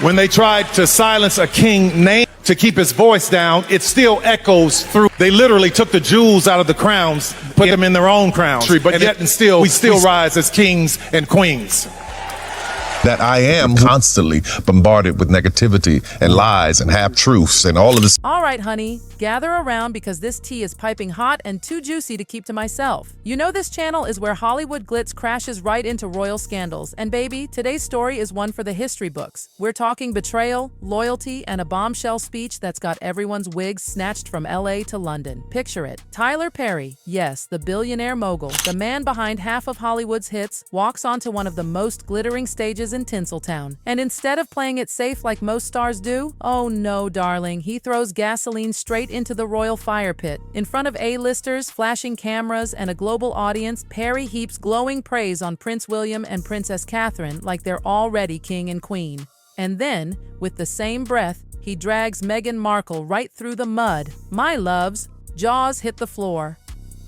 When they tried to silence a king name to keep his voice down, it still echoes through. They literally took the jewels out of the crowns, put them in their own crowns, but yet and still, we still rise as kings and queens. That I am constantly bombarded with negativity and lies and half-truths and all of this. All right, honey, gather around because this tea is piping hot and too juicy to keep to myself. You know this channel is where Hollywood glitz crashes right into royal scandals. And baby, today's story is one for the history books. We're talking betrayal, loyalty, and a bombshell speech that's got everyone's wigs snatched from LA to London. Picture it. Tyler Perry, yes, the billionaire mogul, the man behind half of Hollywood's hits, walks onto one of the most glittering stages in Tinseltown. And instead of playing it safe like most stars do, oh no, darling, he throws gasoline straight into the royal fire pit. In front of A-listers, flashing cameras, and a global audience, Perry heaps glowing praise on Prince William and Princess Catherine like they're already king and queen. And then, with the same breath, he drags Meghan Markle right through the mud. My loves, jaws hit the floor.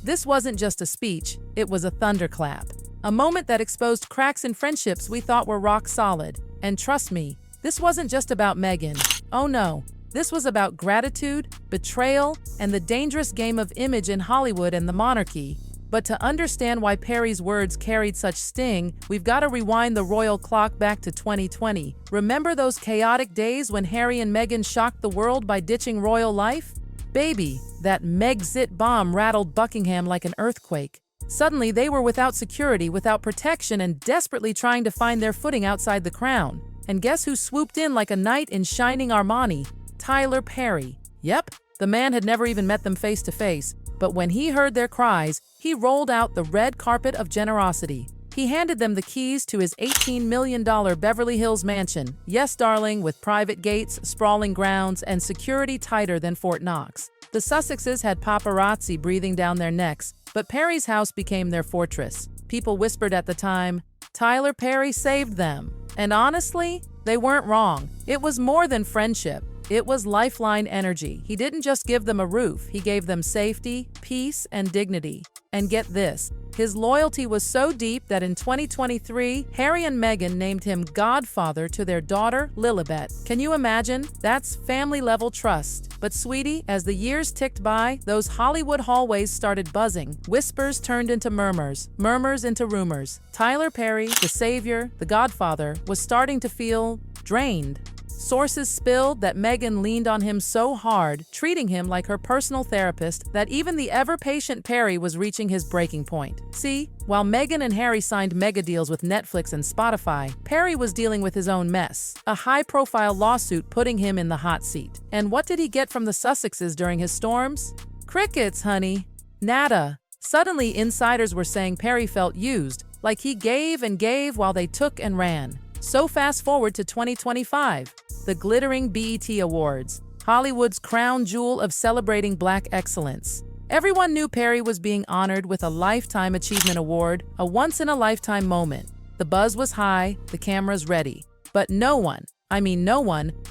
This wasn't just a speech, it was a thunderclap. A moment that exposed cracks in friendships we thought were rock solid. And trust me, this wasn't just about Meghan. Oh no, this was about gratitude, betrayal, and the dangerous game of image in Hollywood and the monarchy. But to understand why Perry's words carried such sting, we've got to rewind the royal clock back to 2020. Remember those chaotic days when Harry and Meghan shocked the world by ditching royal life? Baby, that Megxit bomb rattled Buckingham like an earthquake. Suddenly, they were without security, without protection, and desperately trying to find their footing outside the crown. And guess who swooped in like a knight in shining Armani? Tyler Perry. Yep, the man had never even met them face to face, but when he heard their cries, he rolled out the red carpet of generosity. He handed them the keys to his $18 million Beverly Hills mansion. Yes, darling, with private gates, sprawling grounds, and security tighter than Fort Knox. The Sussexes had paparazzi breathing down their necks, but Perry's house became their fortress. People whispered at the time, Tyler Perry saved them. And honestly, they weren't wrong. It was more than friendship. It was lifeline energy. He didn't just give them a roof, he gave them safety, peace, and dignity. And get this, his loyalty was so deep that in 2023, Harry and Meghan named him godfather to their daughter, Lilibet. Can you imagine? That's family-level trust. But sweetie, as the years ticked by, those Hollywood hallways started buzzing. Whispers turned into murmurs, murmurs into rumors. Tyler Perry, the savior, the godfather, was starting to feel drained. Sources spilled that Meghan leaned on him so hard, treating him like her personal therapist, that even the ever-patient Perry was reaching his breaking point. See, while Meghan and Harry signed mega deals with Netflix and Spotify, Perry was dealing with his own mess, a high-profile lawsuit putting him in the hot seat. And what did he get from the Sussexes during his storms? Crickets, honey. Nada. Suddenly, insiders were saying Perry felt used, like he gave and gave while they took and ran. So fast forward to 2025. The glittering BET Awards, Hollywood's crown jewel of celebrating Black excellence. Everyone knew Perry was being honored with a Lifetime Achievement Award, a once-in-a-lifetime moment. The buzz was high, the cameras ready. But no one,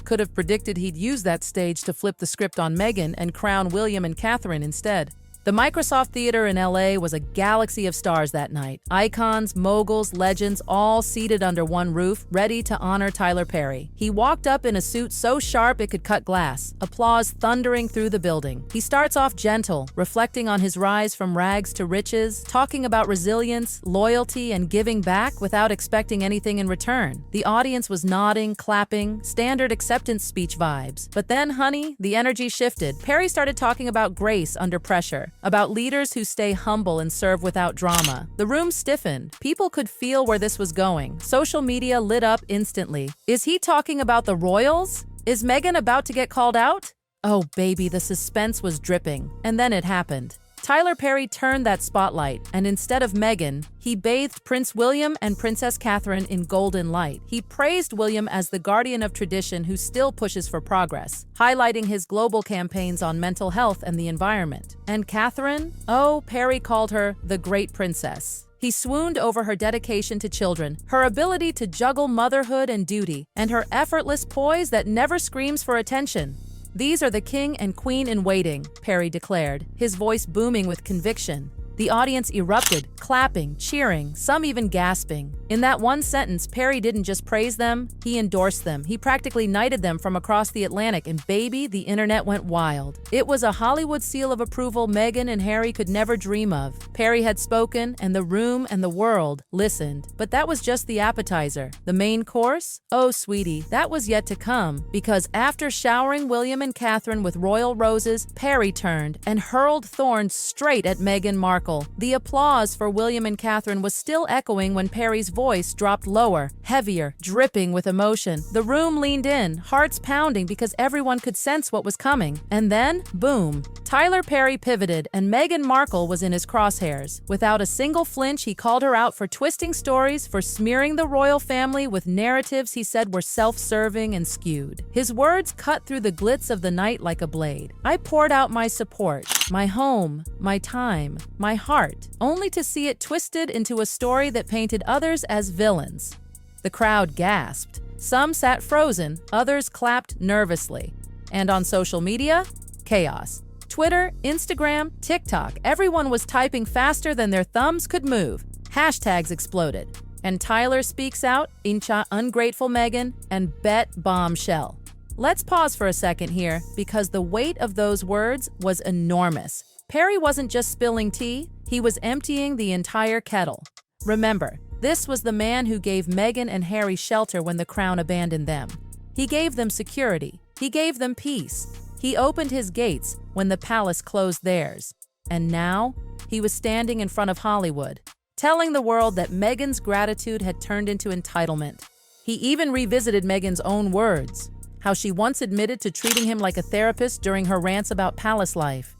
could have predicted he'd use that stage to flip the script on Meghan and crown William and Catherine instead. The Microsoft Theater in LA was a galaxy of stars that night. Icons, moguls, legends, all seated under one roof, ready to honor Tyler Perry. He walked up in a suit so sharp it could cut glass, applause thundering through the building. He starts off gentle, reflecting on his rise from rags to riches, talking about resilience, loyalty, and giving back without expecting anything in return. The audience was nodding, clapping, standard acceptance speech vibes. But then, honey, the energy shifted. Perry started talking about grace under pressure, about leaders who stay humble and serve without drama. The room stiffened. People could feel where this was going. Social media lit up instantly. Is he talking about the royals? Is Meghan about to get called out? Oh baby, the suspense was dripping. And then it happened. Tyler Perry turned that spotlight, and instead of Meghan, he bathed Prince William and Princess Catherine in golden light. He praised William as the guardian of tradition who still pushes for progress, highlighting his global campaigns on mental health and the environment. And Catherine? Oh, Perry called her the Great Princess. He swooned over her dedication to children, her ability to juggle motherhood and duty, and her effortless poise that never screams for attention. These are the king and queen in waiting, Perry declared, his voice booming with conviction. The audience erupted, clapping, cheering, some even gasping. In that one sentence, Perry didn't just praise them, he endorsed them. He practically knighted them from across the Atlantic, and baby, the internet went wild. It was a Hollywood seal of approval Meghan and Harry could never dream of. Perry had spoken, and the room and the world listened. But that was just the appetizer. The main course? Oh, sweetie, that was yet to come, because after showering William and Catherine with royal roses, Perry turned and hurled thorns straight at Meghan Markle. The applause for William and Catherine was still echoing when Perry's voice dropped lower, heavier, dripping with emotion. The room leaned in, hearts pounding because everyone could sense what was coming. And then, boom, Tyler Perry pivoted and Meghan Markle was in his crosshairs. Without a single flinch, he called her out for twisting stories, for smearing the royal family with narratives he said were self-serving and skewed. His words cut through the glitz of the night like a blade. I poured out my support, my home, my time, my heart, only to see it twisted into a story that painted others as villains. The crowd gasped. Some sat frozen, others clapped nervously. And on social media, chaos. Twitter, Instagram, TikTok, everyone was typing faster than their thumbs could move. Hashtags exploded. And Tyler speaks out, Incha ungrateful Meghan, and bet bombshell. Let's pause for a second here, because the weight of those words was enormous. Perry wasn't just spilling tea, he was emptying the entire kettle. Remember, this was the man who gave Meghan and Harry shelter when the crown abandoned them. He gave them security. He gave them peace. He opened his gates when the palace closed theirs. And now, he was standing in front of Hollywood, telling the world that Meghan's gratitude had turned into entitlement. He even revisited Meghan's own words, how she once admitted to treating him like a therapist during her rants about palace life.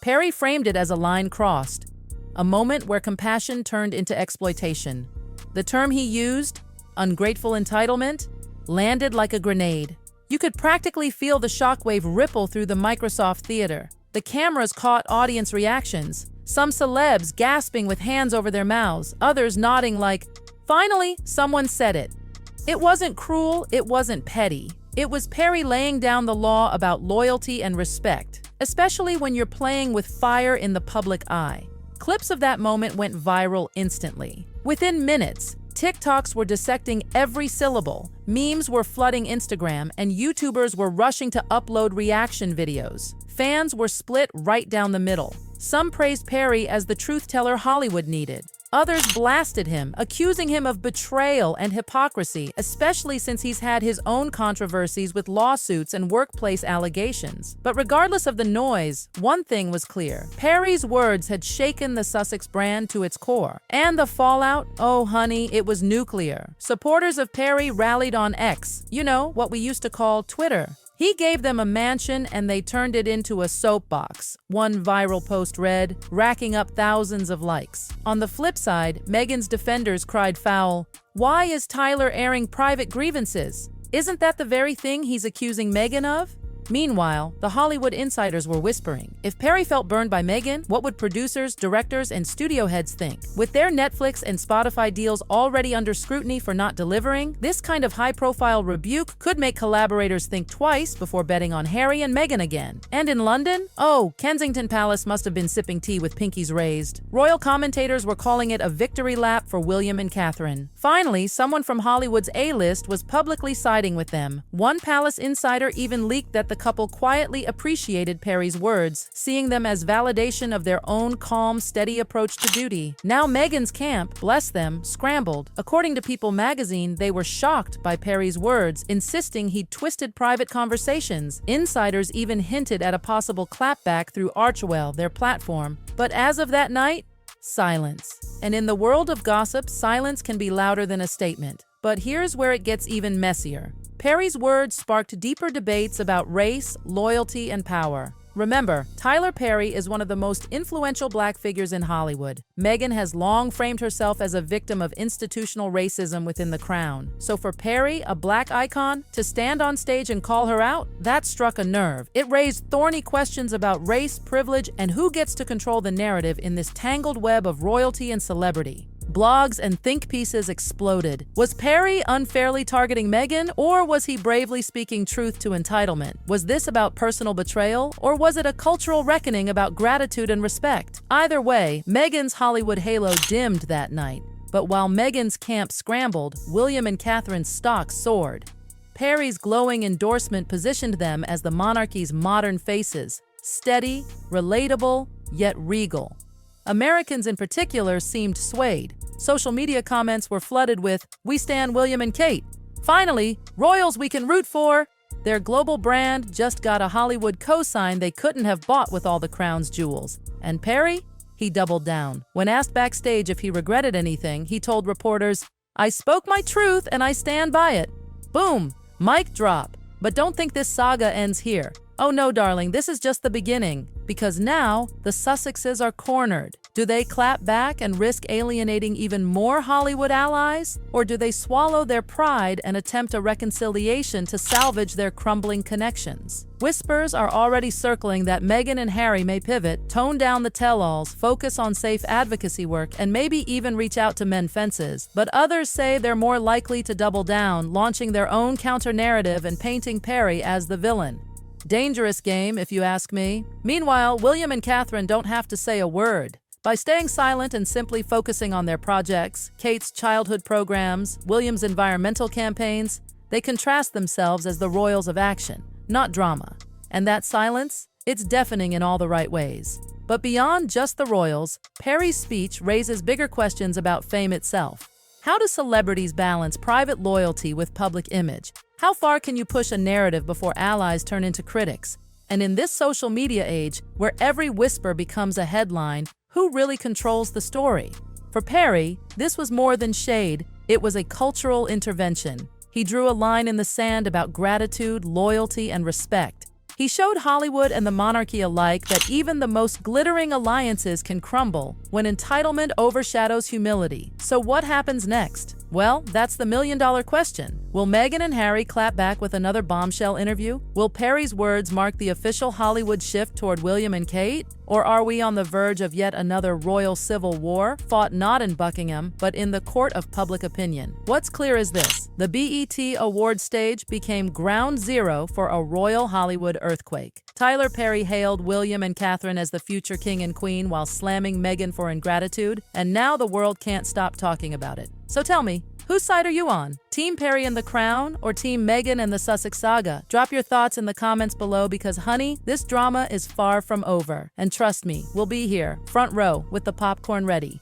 Perry framed it as a line crossed, a moment where compassion turned into exploitation. The term he used, ungrateful entitlement, landed like a grenade. You could practically feel the shockwave ripple through the Microsoft Theater. The cameras caught audience reactions, some celebs gasping with hands over their mouths, others nodding like, finally, someone said it. It wasn't cruel, it wasn't petty. It was Perry laying down the law about loyalty and respect, especially when you're playing with fire in the public eye. Clips of that moment went viral instantly. Within minutes, TikToks were dissecting every syllable, memes were flooding Instagram, and YouTubers were rushing to upload reaction videos. Fans were split right down the middle. Some praised Perry as the truth-teller Hollywood needed. Others blasted him, accusing him of betrayal and hypocrisy, especially since he's had his own controversies with lawsuits and workplace allegations. But regardless of the noise, one thing was clear. Perry's words had shaken the Sussex brand to its core. And the fallout? Oh, honey, it was nuclear. Supporters of Perry rallied on X, you know, what we used to call Twitter. He gave them a mansion and they turned it into a soapbox. One viral post read, racking up thousands of likes. On the flip side, Meghan's defenders cried foul. Why is Tyler airing private grievances? Isn't that the very thing he's accusing Meghan of? Meanwhile, the Hollywood insiders were whispering. If Perry felt burned by Meghan, what would producers, directors, and studio heads think? With their Netflix and Spotify deals already under scrutiny for not delivering, this kind of high-profile rebuke could make collaborators think twice before betting on Harry and Meghan again. And in London? Oh, Kensington Palace must have been sipping tea with pinkies raised. Royal commentators were calling it a victory lap for William and Catherine. Finally, someone from Hollywood's A-list was publicly siding with them. One palace insider even leaked that the couple quietly appreciated Perry's words, seeing them as validation of their own calm, steady approach to duty. Now Meghan's camp, bless them, scrambled. According to People magazine, they were shocked by Perry's words, insisting he'd twisted private conversations. Insiders even hinted at a possible clapback through Archewell, their platform. But as of that night, silence. And in the world of gossip, silence can be louder than a statement. But here's where it gets even messier. Perry's words sparked deeper debates about race, loyalty, and power. Remember, Tyler Perry is one of the most influential Black figures in Hollywood. Meghan has long framed herself as a victim of institutional racism within the crown. So for Perry, a Black icon, to stand on stage and call her out, that struck a nerve. It raised thorny questions about race, privilege, and who gets to control the narrative in this tangled web of royalty and celebrity. Blogs and think pieces exploded. Was Perry unfairly targeting Meghan, or was he bravely speaking truth to entitlement? Was this about personal betrayal, or was it a cultural reckoning about gratitude and respect? Either way, Meghan's Hollywood halo dimmed that night. But while Meghan's camp scrambled, William and Catherine's stock soared. Perry's glowing endorsement positioned them as the monarchy's modern faces, steady, relatable, yet regal. Americans in particular seemed swayed. Social media comments were flooded with, "We stand William and Kate." Finally, royals we can root for. Their global brand just got a Hollywood cosign they couldn't have bought with all the crown's jewels. And Perry? He doubled down. When asked backstage if he regretted anything, he told reporters, "I spoke my truth and I stand by it." Boom! Mic drop. But don't think this saga ends here. Oh no, darling, this is just the beginning. Because now, the Sussexes are cornered. Do they clap back and risk alienating even more Hollywood allies? Or do they swallow their pride and attempt a reconciliation to salvage their crumbling connections? Whispers are already circling that Meghan and Harry may pivot, tone down the tell-alls, focus on safe advocacy work, and maybe even reach out to mend fences. But others say they're more likely to double down, launching their own counter-narrative and painting Perry as the villain. Dangerous game, if you ask me. Meanwhile, William and Catherine don't have to say a word. By staying silent and simply focusing on their projects, Kate's childhood programs, William's environmental campaigns, they contrast themselves as the royals of action, not drama. And that silence? It's deafening in all the right ways. But beyond just the royals, Perry's speech raises bigger questions about fame itself. How do celebrities balance private loyalty with public image? How far can you push a narrative before allies turn into critics? And in this social media age, where every whisper becomes a headline, who really controls the story? For Perry, this was more than shade, it was a cultural intervention. He drew a line in the sand about gratitude, loyalty, and respect. He showed Hollywood and the monarchy alike that even the most glittering alliances can crumble when entitlement overshadows humility. So what happens next? Well, that's the million-dollar question. Will Meghan and Harry clap back with another bombshell interview? Will Perry's words mark the official Hollywood shift toward William and Kate? Or are we on the verge of yet another royal civil war, fought not in Buckingham, but in the court of public opinion? What's clear is this: the BET award stage became ground zero for a royal Hollywood earthquake. Tyler Perry hailed William and Catherine as the future king and queen while slamming Meghan for ingratitude, and now the world can't stop talking about it. So tell me, whose side are you on? Team Perry and the Crown or Team Meghan and the Sussex saga? Drop your thoughts in the comments below because, honey, this drama is far from over. And trust me, we'll be here, front row, with the popcorn ready.